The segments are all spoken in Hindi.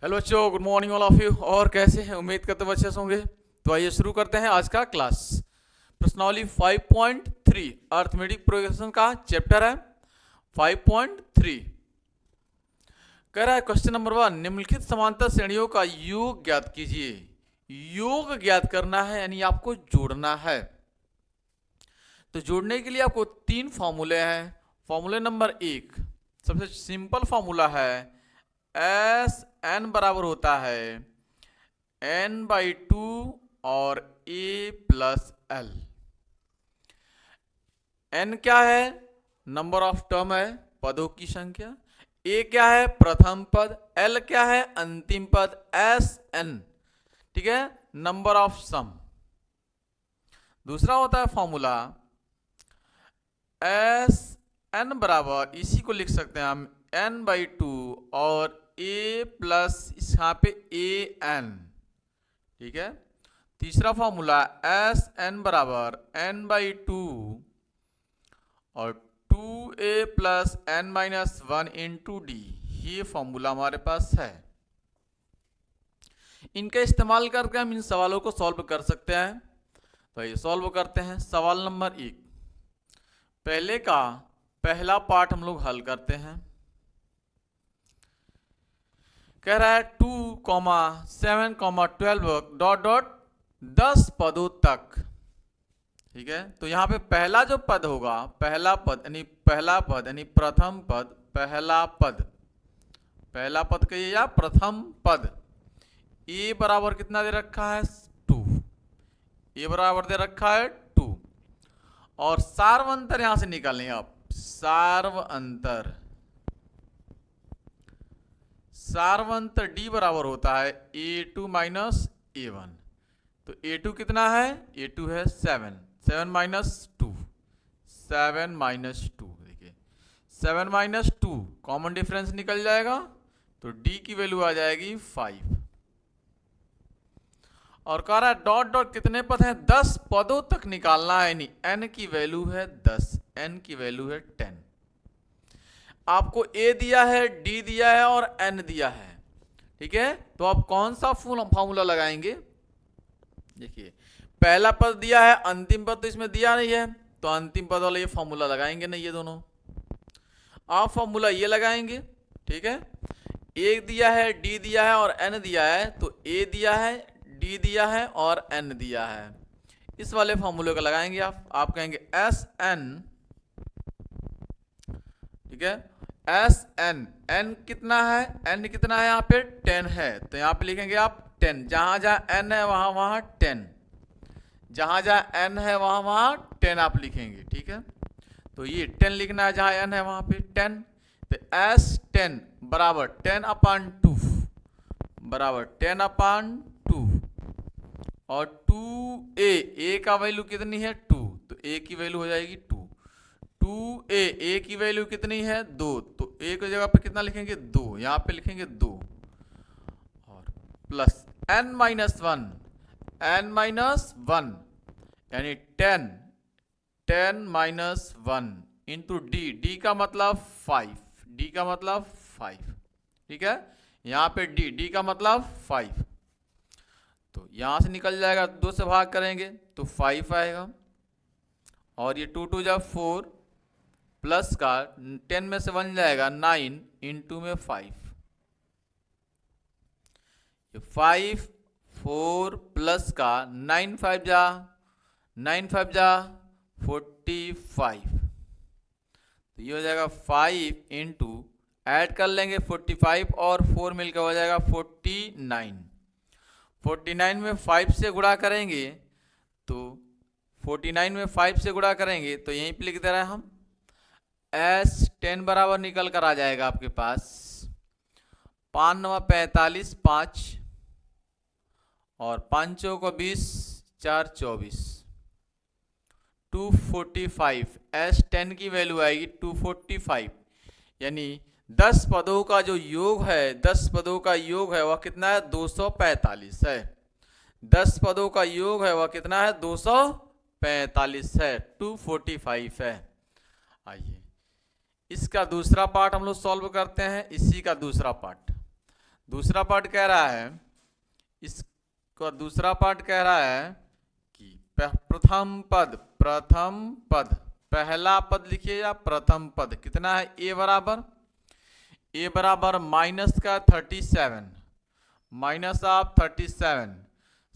हेलो बच्चों, good morning all of you. और कैसे हैं? उम्मीद करते बच्चे होंगे। तो आइए शुरू करते हैं आज का क्लास। प्रश्नावली 5.3 अर्थमेटिक प्रोग्रेशन का चैप्टर है 5.3। कह रहा है क्वेश्चन नंबर 1, निम्नलिखित समांतर श्रेणियों का योग ज्ञात कीजिए। योग ज्ञात करना है यानी आपको जोड़ना है। तो जोड़ने के लिए आपको 3 फॉर्मूले हैं। फॉर्मूले नंबर 1 सबसे सिंपल फॉर्मूला है, एस एन बराबर होता है n/2 और a प्लस एल। n क्या है? नंबर ऑफ टर्म है, पदों की संख्या। a क्या है? प्रथम पद। l क्या है? अंतिम पद। s n, ठीक है, नंबर ऑफ सम। दूसरा होता है फॉर्मूला एस एन बराबर, इसी को लिख सकते हैं हम n/2 और a प्लस यहाँ पे a n, ठीक है। तीसरा फॉर्मूला एस एन बराबर n/2 और 2a plus n-1 into D. ये फॉर्मूला हमारे पास है। इनका इस्तेमाल करके हम इन सवालों को सॉल्व कर सकते हैं। तो ये सॉल्व करते हैं। सवाल नंबर 1, पहले का पहला पार्ट हम लोग हल करते हैं। कह रहा है 2,7,12 ... 10 पदों तक, ठीक है। तो यहाँ पे पहला जो पद होगा, पहला पद यानी प्रथम पद, पहला पद कहिए या प्रथम पद। ए बराबर कितना दे रखा है? 2। ए बराबर दे रखा है 2। और सार्व अंतर यहां से निकालें आप। सार्व अंतर डी बराबर होता है a2 माइनस a1। तो a2 कितना है? a2 है 7 माइनस 2, 7 माइनस 2। देखिए 7 माइनस 2 कॉमन डिफरेंस निकल जाएगा, तो d की वैल्यू आ जाएगी 5। और कह रहा है डॉट डॉट कितने पद हैं? 10 पदों तक निकालना है, यानी n की वैल्यू है 10, n की वैल्यू है 10। आपको a दिया है, d दिया है और n दिया है, ठीक है। तो आप कौन सा फॉर्मूला लगाएंगे? देखिए पहला पद दिया है, अंतिम पद तो इसमें दिया नहीं है, तो अंतिम पद वाला ये फॉर्मूला लगाएंगे नहीं, ये दोनों आप फॉर्मूला ये लगाएंगे, ठीक है। a दिया है, d दिया है और n दिया है, तो a दिया है, d दिया है और n दिया है। इस वाले फॉर्मूले को लगाएंगे आप कहेंगे एस एन, ठीक है। एस एन, n कितना है? n कितना है यहाँ पे? 10 है, तो यहाँ पे लिखेंगे आप 10। जहां जहां n है वहां 10, जहां जहां n है वहां 10 आप लिखेंगे, ठीक है। तो ये 10 लिखना है, जहां n है वहां पे 10। तो एस 10 बराबर 10/2 बराबर 10/2 और 2a का वैल्यू कितनी है? 2, तो a की वैल्यू हो जाएगी 2। 2a की वैल्यू कितनी है? 2, तो a की जगह पे कितना लिखेंगे? 2, यहाँ पे लिखेंगे 2 और प्लस n-1 यानी 10 इंटू डी का मतलब 5, ठीक है। यहाँ पे डी का मतलब 5। तो यहां से निकल जाएगा, 2 से भाग करेंगे तो 5 आएगा, और ये 2 2 जा 4 प्लस का 10 में से 1 जाएगा 9 इंटू में 5, ये 5 4 प्लस का 9 5 जा 45, तो ये हो जाएगा 5 इंटू, ऐड कर लेंगे 45 और 4 मिलकर हो जाएगा 49। 49 में 5 से गुणा करेंगे तो 49 में 5 से गुणा करेंगे तो यहीं पे लिख दे रहे हैं हम एस 10 बराबर निकल कर आ जाएगा आपके पास 5 9 45 5 और 5 को 20 4 24 245। एस 10 की वैल्यू आएगी 245, यानी 10 पदों का जो योग है, 10 पदों का योग है वह कितना है? 245 है। 10 पदों का योग है वह कितना है? 245 है, 245 है। आइए इसका दूसरा पार्ट हम लोग सॉल्व करते हैं, इसी का दूसरा पार्ट। दूसरा पार्ट कह रहा है, इसका दूसरा पार्ट कह रहा है कि प्रथम पद पहला पद लिखिए या प्रथम पद कितना है, ए बराबर माइनस का 37 माइनस ऑफ 37,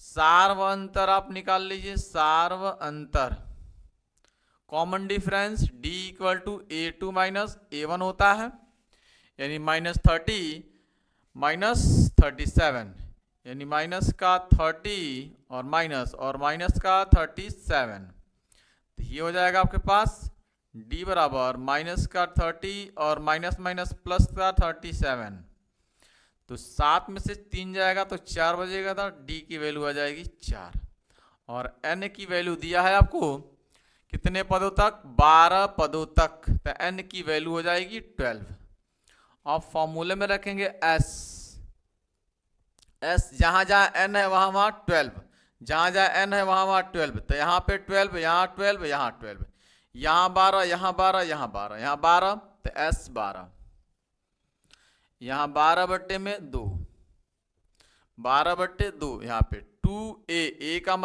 सार्व अंतर आप निकाल लीजिए, सार्व अंतर common difference d equal to a2 minus a1 होता है, यानी -30 माइनस 37, यानी माइनस का 30 और माइनस का 37, तो ये हो जाएगा आपके पास d बराबर माइनस का 30 और माइनस प्लस का 37, तो 7 में से 3 जाएगा तो 4 बजेगा, था d की वैल्यू आ जाएगी 4, और n की वैल्यू दिया है आपको कितने पदों तक, 12 पदों तक, तो n की वैल्यू हो जाएगी 12। अब फॉर्मूले में रखेंगे s जहां जहां n है वहां वहां 12, जहां जहां n है वहां वहां 12, तो यहाँ पे 12, यहाँ 12, यहाँ 12, यहाँ 12, यहाँ 12, यहाँ 12, यहाँ 12, तो s 12, यहाँ 12 बट्टे में 2, 12 बट्टे 2, यहाँ पे 2a का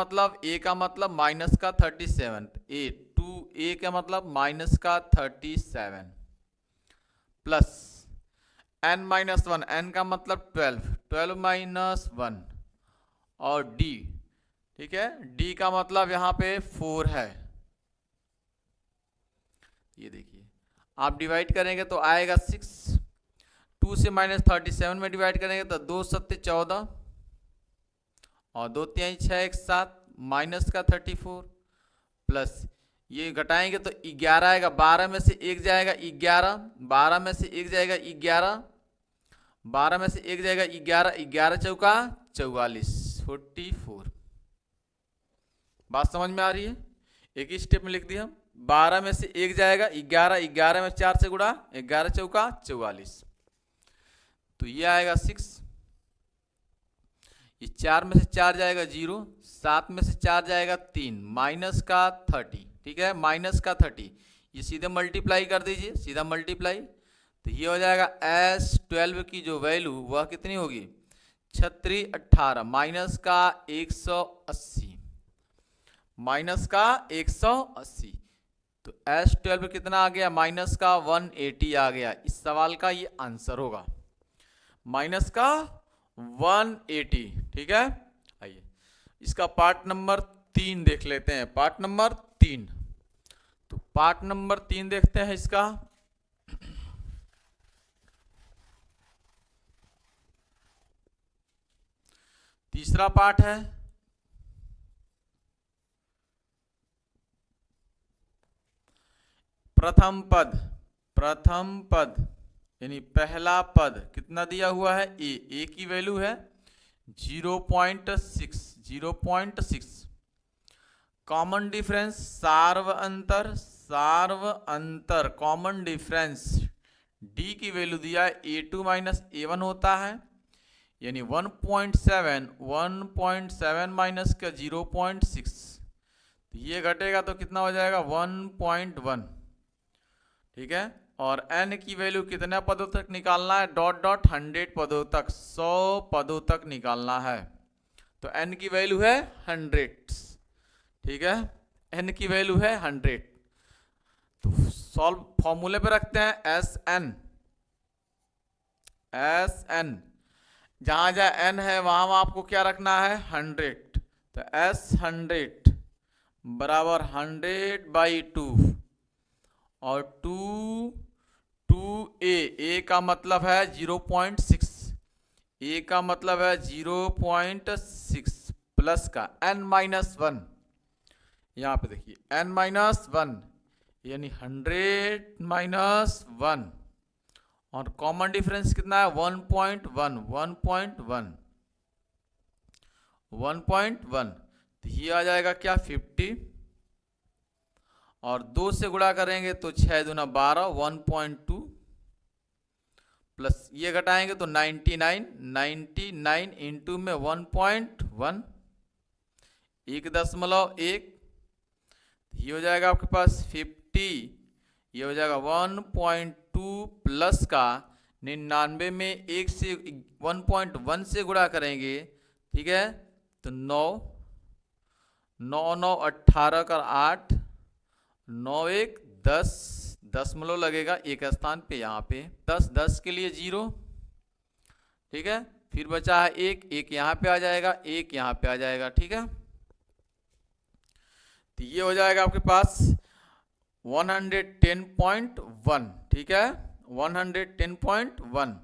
मतलब माइनस का 37, a का मतलब माइनस का 37 प्लस n-1, n का मतलब 12 माइनस 1 और d, ठीक है, d का मतलब यहाँ पे 4 है, ये देखिए आप डिवाइड करेंगे तो आएगा 6, 2 से -37 में डिवाइड करेंगे तो 2 7 14 और 2 3 6 1 7 माइनस का 34 प्लस ये घटाएंगे तो 11 आएगा, 12 में से 1 जाएगा 11, 12 में से 1 जाएगा 11, 12 में से 1 जाएगा 11, 11 चौका 44, 44। बात समझ में आ रही है, एक ही स्टेप में लिख दिया, 12 में से 1 जाएगा 11, 11 में 4 से गुणा, 11 चौका 44, तो ये आएगा 6, ये 4 में से 4 जाएगा 0, 7 में से 4 जाएगा 3, माइनस का 30, ठीक है, माइनस का 30, ये सीधे मल्टीप्लाई कर दीजिए, सीधा मल्टीप्लाई, तो ये हो जाएगा S12 की जो वैल्यू वह कितनी होगी, 36 18 माइनस का 180, माइनस का 180, तो S12 कितना आ गया, माइनस का 180 आ गया, इस सवाल का ये आंसर होगा, माइनस का 180, ठीक है। आइए इसका पार्ट नंबर 3 देख लेते हैं, पार्ट नंबर 3, तो पार्ट नंबर 3 देखते हैं इसका, तीसरा पार्ट है प्रथम पद यानी पहला पद कितना दिया हुआ है, ए की वैल्यू है 0.6, कॉमन डिफरेंस सार्व अंतर कॉमन डिफरेंस डी की वैल्यू दिया है a2 माइनस a1 होता है, यानी 1.7 माइनस का 0.6, तो ये घटेगा तो कितना हो जाएगा 1.1, ठीक है, और n की वैल्यू कितने पदों तक निकालना है, डॉट डॉट 100 पदों तक, 100 पदों तक निकालना है, तो n की वैल्यू है 100, ठीक है, n की वैल्यू है 100, तो सॉल्व फॉर्मूले पे रखते हैं Sn जहां जहां n है वहां आपको क्या रखना है 100, तो S100 बराबर 100/2 और 2a का मतलब है 0.6, a का मतलब है 0.6 प्लस का n-1, यहाँ पे देखिए n-1 यानी 100-1, और कॉमन डिफरेंस कितना है 1.1, तो ये आ जाएगा क्या 50, और 2 से गुणा करेंगे तो 6 दूना 12, 1.2 प्लस ये घटाएंगे तो 99 इंटू में 1.1, 1.1, ये हो जाएगा आपके पास 50, ये हो जाएगा 1.2 प्लस का 99 में 1 से 1.1 से गुणा करेंगे, ठीक है, तो 9 9 9 18 का 8, 9 1 10, दशमलव लगेगा एक स्थान पे, यहाँ पे 10 10 के लिए 0, ठीक है। फिर बचा है 1 1 यहाँ पे आ जाएगा, 1 यहाँ पे आ जाएगा, ठीक है। तो ये हो जाएगा आपके पास 110.1, ठीक है, 110.1।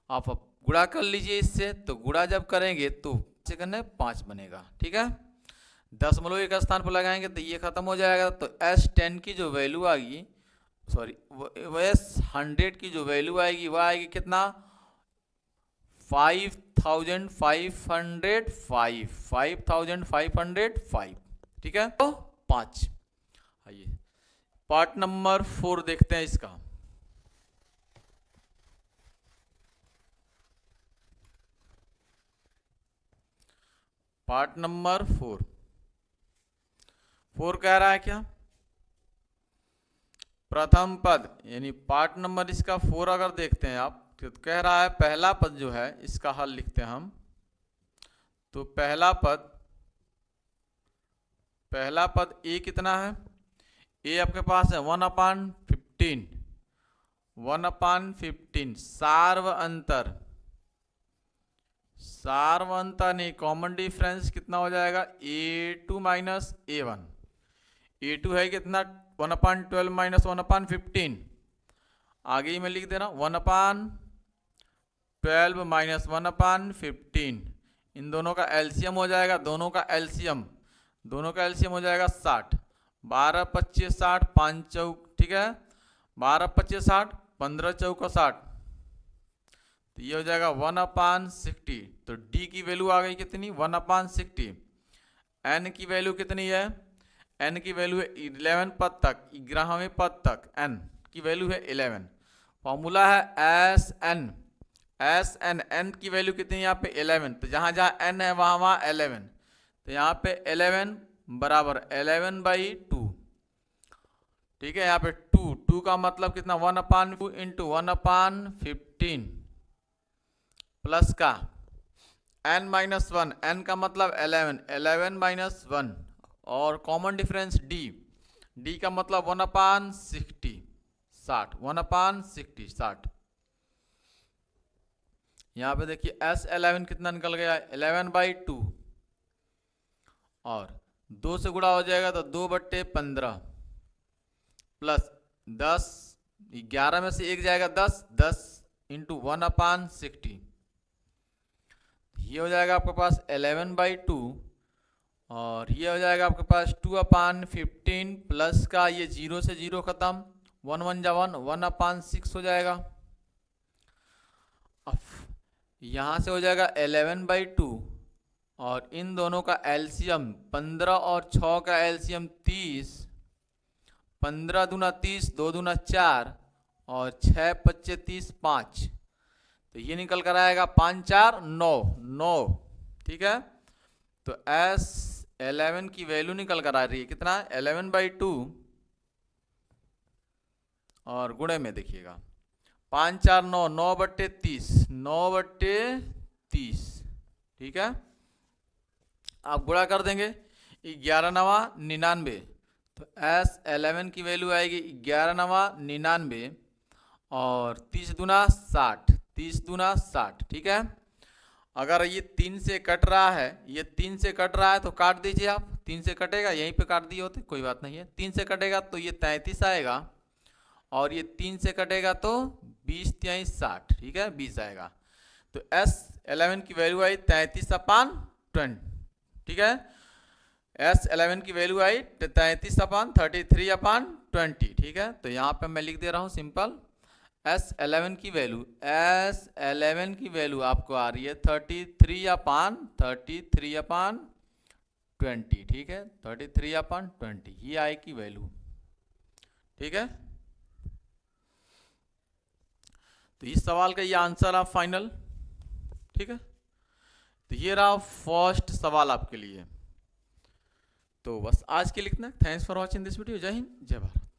आप गुणा कर लीजिए इससे, तो गुणा जब करेंगे तो सेकंड है 5 बनेगा, ठीक है। दशमलव एक स्थान पर लगाएंगे तो ये खत्म हो जाएगा। तो S10 की जो वैल्यू आएगी, सॉरी S100 की जो वैल्यू आएगी वह आएगी कितना, 5505, ठीक है। तो 5। आइए पार्ट नंबर 4 देखते हैं इसका। पार्ट नंबर 4 कह रहा है क्या, प्रथम पद, यानी पार्ट नंबर इसका 4 अगर देखते हैं आप, तो कह रहा है पहला पद जो है इसका हल लिखते हैं हम। तो पहला पद ए कितना है, ए आपके पास है 1/15, 1/15 सार्व अंतर नहीं, कॉमन डिफरेंस कितना हो जाएगा, A2 माइनस A1। A2 है कितना 1/12 माइनस 1/15, आगे ही मैं लिख दे रहा हूँ 1/12 माइनस 1/15, इन दोनों का एलसीएम हो जाएगा, दोनों का एलसीएम हो जाएगा 60, 12 25 60, 5 चौक, ठीक है, 12 25 60, 15 चौक 60, तो ये हो जाएगा 1/60। तो डी की वैल्यू आ गई कितनी, 1/60। एन की वैल्यू कितनी है, एन की वैल्यू है 11 पद तक, 11वें पद तक एन की वैल्यू है 11। फॉर्मूला है एस एन, एन की वैल्यू कितनी है यहाँ पे 11, तो जहाँ जहाँ एन है वहाँ 11, तो यहाँ पे 11 बराबर 11/2, ठीक है। यहाँ पे 2 का मतलब कितना 1/2 इंटू 1/15 प्लस का n-1, n का मतलब 11 माइनस 1, और कॉमन डिफरेंस d का मतलब 1/60, 60। यहाँ पे देखिए S11 कितना निकल गया, 11/2, और 2 से गुणा हो जाएगा तो 2/15 प्लस 10, 11 में से 1 जाएगा 10 इंटू 1/60, ये हो जाएगा आपके पास 11/2, और ये हो जाएगा आपके पास 2/15 प्लस का ये 0 से 0 खत्म, 1 1 जा 1, 1/6 हो जाएगा। अब यहाँ से हो जाएगा 11/2, और इन दोनों का एलसीएम 15 और 6 का एलसीएम 30, 15 दूना 30, 2 दूना 4, और 6 25 30, 5, तो ये निकल कर आएगा 5 4 9, ठीक है। तो S11 की वैल्यू निकल कर आ रही है कितना, 11/2, और गुणे में देखिएगा 5 4 9, 9/30, 9/30, ठीक है। आप गुणा कर देंगे 11 9 99, तो S11 की वैल्यू आएगी 11 9 99, और 30 दूना 60, 30 दूना 60, ठीक है। अगर ये 3 से कट रहा है, ये 3 से कट रहा है तो काट दीजिए आप, 3 से कटेगा, यहीं पे काट दिए होते, कोई बात नहीं है। 3 से कटेगा तो ये 33 आएगा, और ये 3 से कटेगा तो 20 23 60, ठीक है, 20 आएगा। तो S11 की वैल्यू आई 33/20, ठीक है। S11 की वैल्यू आई 33/33/20, ठीक है। तो यहाँ पे मैं लिख दे रहा हूँ सिंपल, S11 की वैल्यू आपको आ रही है 33/20, ठीक है, 33/20 ये आई की वैल्यू, ठीक है। तो इस सवाल का ये आंसर आप फाइनल, ठीक है। तो ये रहा फर्स्ट सवाल आपके लिए। तो बस आज के लिए इतना। Thanks for watching this video. जय हिंद, जय भारत।